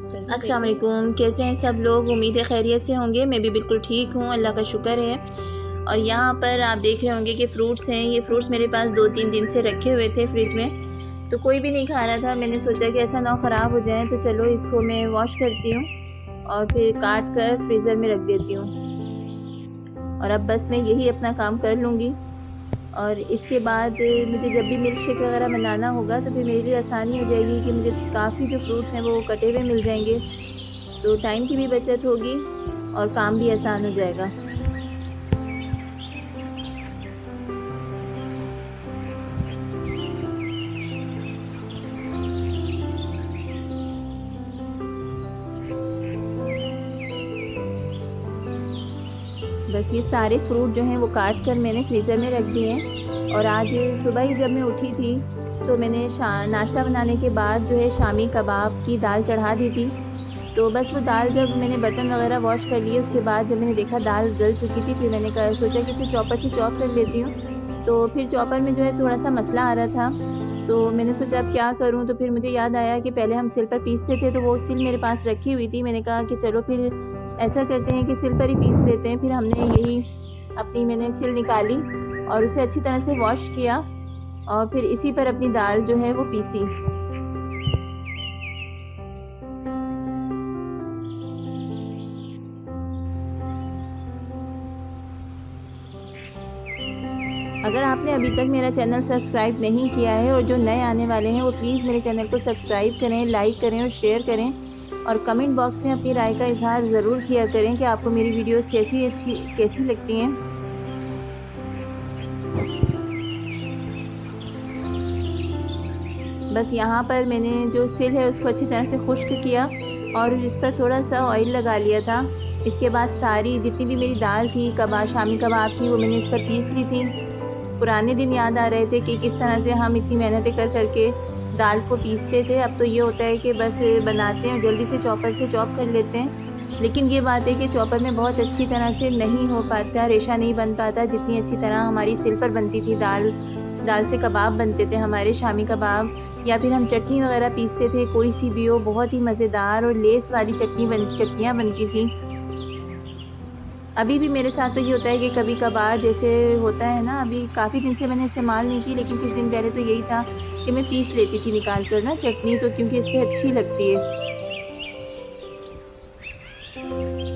अस्सलाम वालेकुम, कैसे हैं सब लोग। उम्मीद है खैरियत से होंगे। मैं भी बिल्कुल ठीक हूँ, अल्लाह का शुक्र है। और यहाँ पर आप देख रहे होंगे कि फ़्रूट्स हैं। ये फ़्रूट्स मेरे पास 2-3 दिन से रखे हुए थे फ्रिज में, तो कोई भी नहीं खा रहा था। मैंने सोचा कि ऐसा ना हो ख़राब हो जाए, तो चलो इसको मैं वॉश करती हूँ और फिर काट कर फ्रीज़र में रख देती हूँ। और अब बस मैं यही अपना काम कर लूँगी। और इसके बाद मुझे जब भी मिल्क शेक वगैरह बनाना होगा तो फिर मेरे लिए आसानी हो जाएगी कि मुझे काफ़ी जो फ्रूट्स हैं वो कटे हुए मिल जाएंगे, तो टाइम की भी बचत होगी और काम भी आसान हो जाएगा। बस ये सारे फ्रूट जो हैं वो काट कर मैंने फ्रीज़र में रख दिए हैं। और आज सुबह ही जब मैं उठी थी तो मैंने नाश्ता बनाने के बाद जो है शामी कबाब की दाल चढ़ा दी थी। तो बस वो दाल जब मैंने बर्तन वगैरह वॉश कर लिए, उसके बाद जब मैंने देखा दाल गल चुकी थी, फिर मैंने सोचा कि इसे चॉपर से चॉप कर लेती हूँ। तो फिर चॉपर में जो है थोड़ा सा मसला आ रहा था, तो मैंने सोचा अब क्या करूँ। तो फिर मुझे याद आया कि पहले हम सिल पर पीसते थे, तो वो सिल मेरे पास रखी हुई थी। मैंने कहा कि चलो फिर ऐसा करते हैं कि सिल पर ही पीस लेते हैं। फिर हमने यही मैंने सिल निकाली और उसे अच्छी तरह से वॉश किया और फिर इसी पर अपनी दाल जो है वो पीसी। अगर आपने अभी तक मेरा चैनल सब्सक्राइब नहीं किया है और जो नए आने वाले हैं वो प्लीज़ मेरे चैनल को सब्सक्राइब करें, लाइक करें और शेयर करें। और कमेंट बॉक्स में अपनी राय का इजहार ज़रूर किया करें कि आपको मेरी वीडियोस कैसी लगती हैं। बस यहाँ पर मैंने जो सिल है उसको अच्छी तरह से खुश्क किया और इस पर थोड़ा सा ऑयल लगा लिया था। इसके बाद सारी जितनी भी मेरी दाल थी, शामी कबाब थी, वो मैंने इस पर पीस ली थी। पुराने दिन याद आ रहे थे कि किस तरह से हम इतनी मेहनतें कर करके दाल को पीसते थे। अब तो ये होता है कि बस बनाते हैं, जल्दी से चॉपर से चॉप कर लेते हैं। लेकिन ये बात है कि चॉपर में बहुत अच्छी तरह से नहीं हो पाता, रेशा नहीं बन पाता जितनी अच्छी तरह हमारी सिल पर बनती थी। दाल से कबाब बनते थे हमारे, शामी कबाब, या फिर हम चटनी वगैरह पीसते थे, कोई सी भी हो, बहुत ही मज़ेदार और लेस वाली चटनियाँ बनती थी। अभी भी मेरे साथ तो ये होता है कि कभी कभार जैसे होता है ना, अभी काफ़ी दिन से मैंने इस्तेमाल नहीं की, लेकिन कुछ दिन पहले तो यही था कि मैं पीस लेती थी निकाल कर ना चटनी, तो क्योंकि इससे अच्छी लगती है।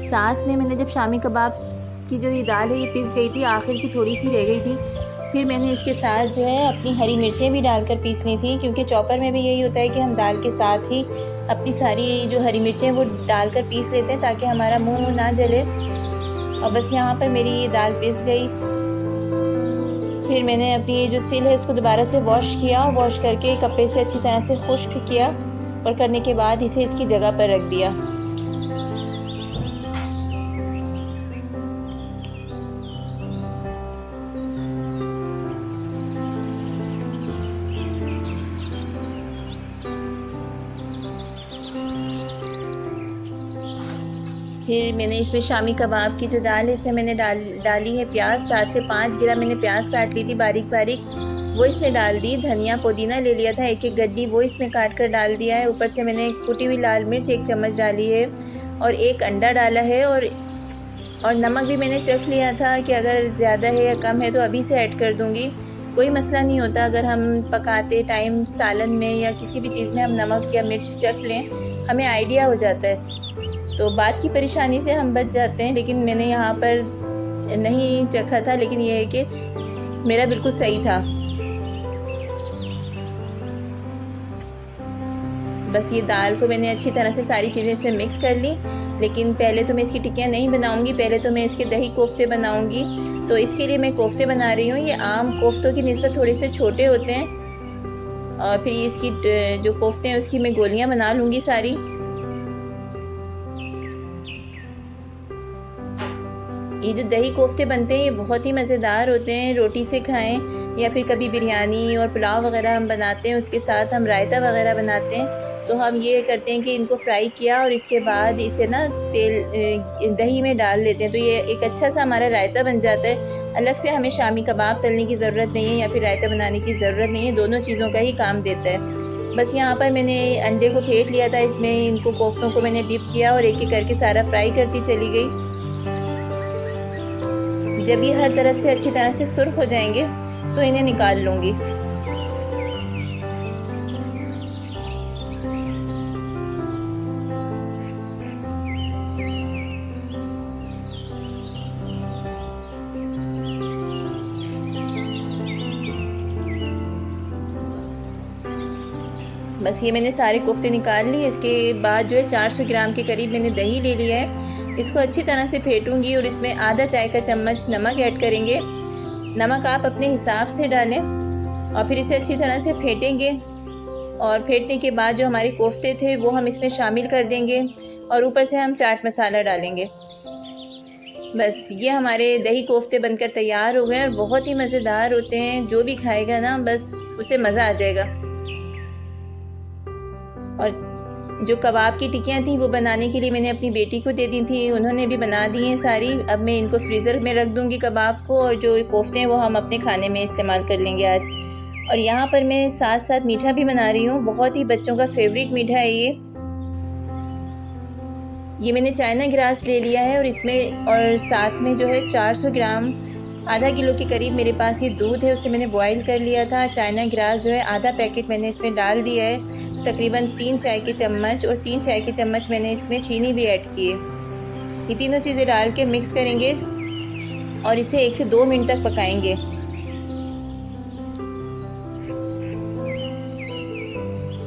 साथ में मैंने जब शामी कबाब की जो ये दाल है ये पीस गई थी, आखिर की थोड़ी सी रह गई थी, फिर मैंने इसके साथ जो है अपनी हरी मिर्चें भी डालकर पीस ली थी। क्योंकि चॉपर में भी यही होता है कि हम दाल के साथ ही अपनी सारी जो हरी मिर्चें वो डालकर पीस लेते हैं ताकि हमारा मुँह ना जले। और बस यहाँ पर मेरी ये दाल पिस गई। फिर मैंने अपनी ये जो सिल है उसको दोबारा से वॉश किया, वॉश करके कपड़े से अच्छी तरह से खुश्क किया और करने के बाद इसे इसकी जगह पर रख दिया। फिर मैंने इसमें शामी कबाब की जो दाल है इसमें मैंने डाली है प्याज, 4 से 5 गिरा मैंने प्याज काट ली थी बारीक बारीक, वो इसमें डाल दी। धनिया पुदीना ले लिया था 1-1 गड्डी, वो इसमें काट कर डाल दिया है। ऊपर से मैंने कुटी हुई लाल मिर्च 1 चम्मच डाली है और 1 अंडा डाला है। और नमक भी मैंने चख लिया था कि अगर ज़्यादा है या कम है तो अभी से ऐड कर दूँगी, कोई मसला नहीं होता। अगर हम पकाते टाइम सालन में या किसी भी चीज़ में हम नमक या मिर्च चख लें, हमें आइडिया हो जाता है, तो बात की परेशानी से हम बच जाते हैं। लेकिन मैंने यहाँ पर नहीं चखा था, लेकिन ये है कि मेरा बिल्कुल सही था। बस ये दाल को मैंने अच्छी तरह से सारी चीज़ें इसमें मिक्स कर ली। लेकिन पहले तो मैं इसकी टिक्कियाँ नहीं बनाऊंगी, पहले तो मैं इसके दही कोफ्ते बनाऊंगी। तो इसके लिए मैं कोफ्ते बना रही हूँ। ये आम कोफ्तों की निस्बत थोड़े से छोटे होते हैं। और फिर इसकी जो कोफ्ते हैं उसकी मैं गोलियाँ बना लूँगी सारी। ये जो दही कोफ्ते बनते हैं ये बहुत ही मज़ेदार होते हैं, रोटी से खाएं या फिर कभी बिरयानी और पुलाव वगैरह हम बनाते हैं, उसके साथ हम रायता वगैरह बनाते हैं। तो हम ये करते हैं कि इनको फ्राई किया और इसके बाद इसे ना दही में डाल लेते हैं, तो ये एक अच्छा सा हमारा रायता बन जाता है। अलग से हमें शामी कबाब तलने की ज़रूरत नहीं है या फिर रायता बनाने की ज़रूरत नहीं है, दोनों चीज़ों का ही काम देता है। बस यहाँ पर मैंने अंडे को फेंट लिया था, इसमें इनको कोफ्तों को मैंने डिप किया और एक एक करके सारा फ्राई करती चली गई। जब ये हर तरफ से अच्छी तरह से सुर्ख हो जाएंगे तो इन्हें निकाल लूँगी। बस ये मैंने सारे कोफ्ते निकाल लिए। इसके बाद जो है 400 ग्राम के करीब मैंने दही ले लिया है। इसको अच्छी तरह से फेंटूंगी और इसमें आधा चाय का चम्मच नमक ऐड करेंगे। नमक आप अपने हिसाब से डालें और फिर इसे अच्छी तरह से फेंटेंगे। और फेंटने के बाद जो हमारे कोफ्ते थे वो हम इसमें शामिल कर देंगे और ऊपर से हम चाट मसाला डालेंगे। बस ये हमारे दही कोफ्ते बनकर तैयार हो गए और बहुत ही मज़ेदार होते हैं। जो भी खाएगा ना बस उसे मज़ा आ जाएगा। और जो कबाब की टिक्कियाँ थी वो बनाने के लिए मैंने अपनी बेटी को दे दी थी, उन्होंने भी बना दी हैं सारी। अब मैं इनको फ्रीज़र में रख दूँगी कबाब को, और जो कोफ्ते हैं वो हम अपने खाने में इस्तेमाल कर लेंगे आज। और यहाँ पर मैं साथ साथ मीठा भी बना रही हूँ। बहुत ही बच्चों का फेवरेट मीठा है ये मैंने चाइना ग्रास ले लिया है और इसमें और साथ में जो है 400 ग्राम, आधा किलो के करीब मेरे पास ये दूध है, उसे मैंने बॉईल कर लिया था। चाइना ग्रास जो है आधा पैकेट मैंने इसमें डाल दिया है, तकरीबन 3 चाय के चम्मच, और 3 चाय के चम्मच मैंने इसमें चीनी भी ऐड की है। ये तीनों चीज़ें डाल के मिक्स करेंगे और इसे 1 से 2 मिनट तक पकाएंगे।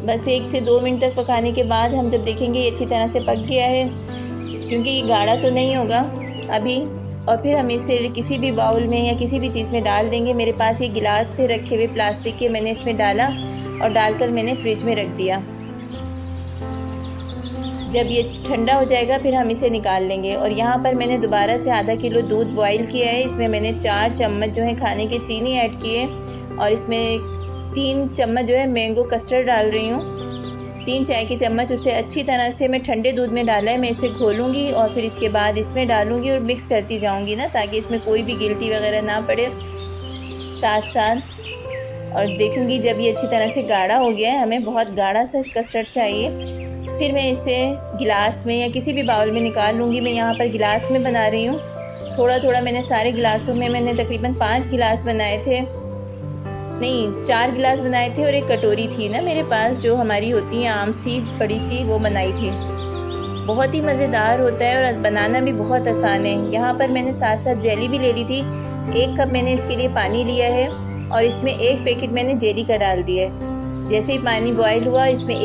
बस 1 से 2 मिनट तक पकाने के बाद हम जब देखेंगे ये अच्छी तरह से पक गया है, क्योंकि ये गाढ़ा तो नहीं होगा अभी, और फिर हम इसे किसी भी बाउल में या किसी भी चीज़ में डाल देंगे। मेरे पास ये गिलास थे रखे हुए प्लास्टिक के, मैंने इसमें डाला और डालकर मैंने फ्रिज में रख दिया। जब ये ठंडा हो जाएगा फिर हम इसे निकाल लेंगे। और यहाँ पर मैंने दोबारा से आधा किलो दूध बॉईल किया है, इसमें मैंने 4 चम्मच जो है खाने के चीनी ऐड किए और इसमें 3 चम्मच जो है मैंगो कस्टर्ड डाल रही हूँ। 3 चाय के चम्मच उसे अच्छी तरह से मैं ठंडे दूध में डाला है, मैं इसे घोलूँगी और फिर इसके बाद इसमें डालूँगी और मिक्स करती जाऊँगी ना, ताकि इसमें कोई भी गिल्टी वगैरह ना पड़े साथ साथ। और देखूँगी जब ये अच्छी तरह से गाढ़ा हो गया है, हमें बहुत गाढ़ा सा कस्टर्ड चाहिए, फिर मैं इसे गिलास में या किसी भी बाउल में निकाल लूँगी। मैं यहाँ पर गिलास में बना रही हूँ, थोड़ा थोड़ा मैंने सारे गिलासों में, मैंने तकरीबन 5 गिलास बनाए थे, नहीं 4 गिलास बनाए थे और एक कटोरी थी ना मेरे पास जो हमारी होती है आम सी बड़ी सी, वो बनाई थी। बहुत ही मज़ेदार होता है और बनाना भी बहुत आसान है। यहाँ पर मैंने साथ साथ जेली भी ले ली थी। 1 कप मैंने इसके लिए पानी लिया है और इसमें 1 पैकेट मैंने जेली का डाल दिया है। जैसे ही पानी बॉयल हुआ इसमें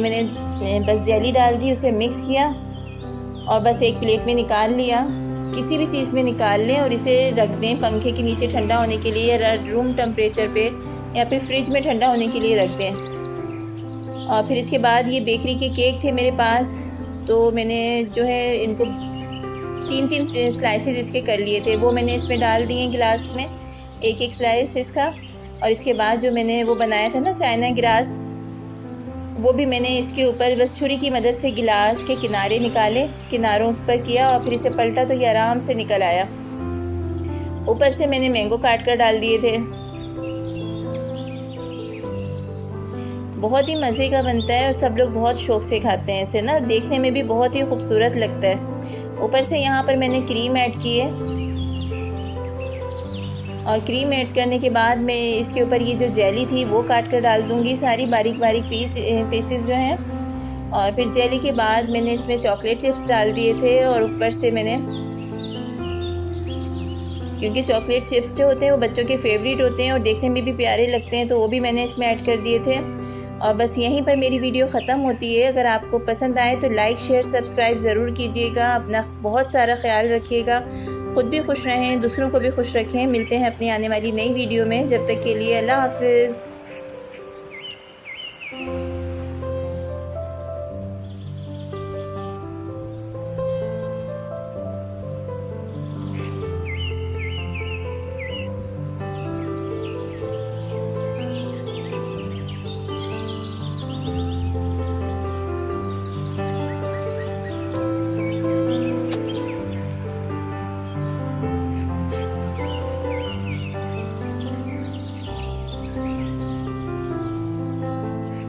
मैंने बस जेली डाल दी, उसे मिक्स किया और बस एक प्लेट में निकाल लिया। किसी भी चीज़ में निकाल लें और इसे रख दें पंखे के नीचे ठंडा होने के लिए, या रूम टेम्परेचर पे या फिर फ्रिज में ठंडा होने के लिए रख दें। और फिर इसके बाद ये बेकरी के केक थे मेरे पास, तो मैंने जो है इनको 3-3 स्लाइसेस इसके कर लिए थे, वो मैंने इसमें डाल दिए गिलास में, 1-1 स्लाइस इसका। और इसके बाद जो मैंने वो बनाया था ना चाइना ग्रास, वो भी मैंने इसके ऊपर बस छुरी की मदद से गिलास के किनारे निकाले, किनारों पर किया और फिर इसे पलटा तो ये आराम से निकल आया। ऊपर से मैंने मैंगो काट कर डाल दिए थे। बहुत ही मज़े का बनता है और सब लोग बहुत शौक़ से खाते हैं इसे ना, देखने में भी बहुत ही खूबसूरत लगता है। ऊपर से यहाँ पर मैंने क्रीम ऐड की है और क्रीम ऐड करने के बाद मैं इसके ऊपर ये जो जेली थी वो काट कर डाल दूँगी, सारी बारीक बारीक पीसेस जो हैं। और फिर जेली के बाद मैंने इसमें चॉकलेट चिप्स डाल दिए थे और ऊपर से मैंने, क्योंकि चॉकलेट चिप्स जो होते हैं वो बच्चों के फेवरेट होते हैं और देखने में भी प्यारे लगते हैं, तो वो भी मैंने इसमें ऐड कर दिए थे। और बस यहीं पर मेरी वीडियो ख़त्म होती है। अगर आपको पसंद आए तो लाइक शेयर सब्सक्राइब ज़रूर कीजिएगा। अपना बहुत सारा ख्याल रखिएगा, खुद भी खुश रहें, दूसरों को भी खुश रखें। मिलते हैं अपनी आने वाली नई वीडियो में, जब तक के लिए अल्लाह हाफिज़।